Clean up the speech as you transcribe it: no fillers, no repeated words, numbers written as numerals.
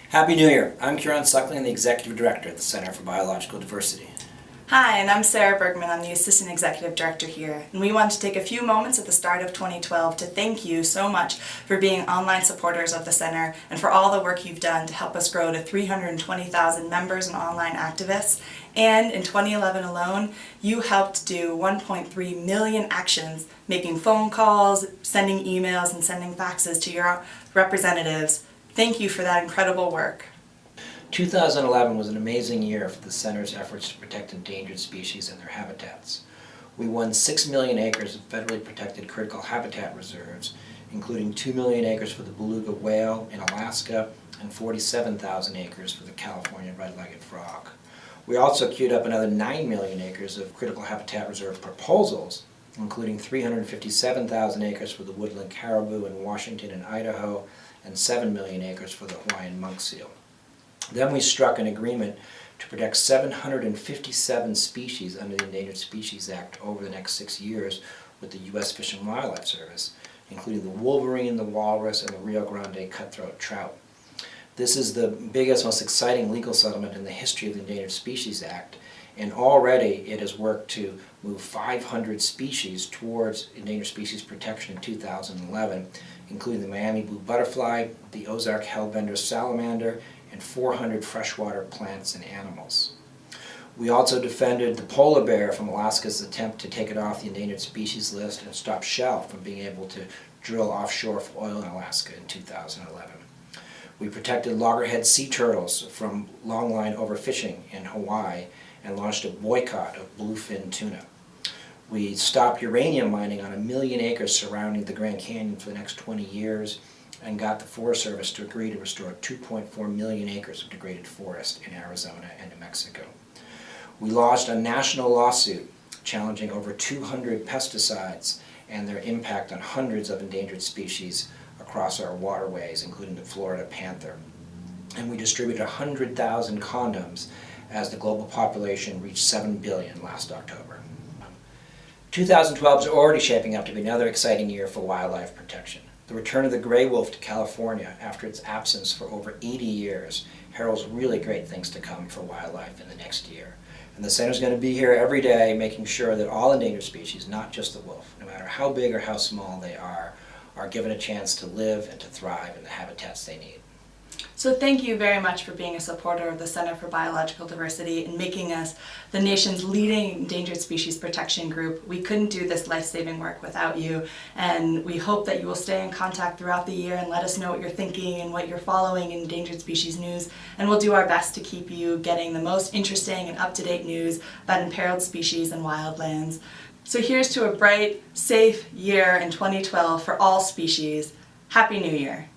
Happy New Year! I'm Kieran Suckling, the Executive Director at the Center for Biological Diversity. Hi, and I'm Sarah Bergman. I'm the Assistant Executive Director here. And we want to take a few moments at the start of 2012 to thank you so much for being online supporters of the Center and for all the work you've done to help us grow to 320,000 members and online activists. And in 2011 alone, you helped do 1.3 million actions, making phone calls, sending emails, and sending faxes to your representatives. Thank you for that incredible work. 2011 was an amazing year for the Center's efforts to protect endangered species and their habitats. We won 6 million acres of federally protected critical habitat reserves, including 2 million acres for the beluga whale in Alaska and 47,000 acres for the California red-legged frog. We also queued up another 9 million acres of critical habitat reserve proposals, including 357,000 acres for the woodland caribou in Washington and Idaho, and 7 million acres for the Hawaiian monk seal. Then we struck an agreement to protect 757 species under the Endangered Species Act over the next 6 years with the U.S. Fish and Wildlife Service, including the wolverine, the walrus, and the Rio Grande cutthroat trout. This is the biggest, most exciting legal settlement in the history of the Endangered Species Act, and already it has worked to move 500 species towards endangered species protection in 2011, including the Miami blue butterfly, the Ozark hellbender salamander, and 400 freshwater plants and animals. We also defended the polar bear from Alaska's attempt to take it off the endangered species list and stop Shell from being able to drill offshore for oil in Alaska in 2011. We protected loggerhead sea turtles from longline overfishing in Hawaii and launched a boycott of bluefin tuna. We stopped uranium mining on 1 million acres surrounding the Grand Canyon for the next 20 years and got the Forest Service to agree to restore 2.4 million acres of degraded forest in Arizona and New Mexico. We launched a national lawsuit challenging over 200 pesticides and their impact on hundreds of endangered species across our waterways, including the Florida panther. And we distributed 100,000 condoms as the global population reached 7 billion last October. 2012 is already shaping up to be another exciting year for wildlife protection. The return of the gray wolf to California after its absence for over 80 years heralds really great things to come for wildlife in the next year. And the Center's going to be here every day making sure that all endangered species, not just the wolf, no matter how big or how small they are given a chance to live and to thrive in the habitats they need. So thank you very much for being a supporter of the Center for Biological Diversity and making us the nation's leading endangered species protection group. We couldn't do this life-saving work without you, and we hope that you will stay in contact throughout the year and let us know what you're thinking and what you're following in endangered species news, and we'll do our best to keep you getting the most interesting and up-to-date news about imperiled species and wildlands. So here's to a bright, safe year in 2012 for all species. Happy New Year!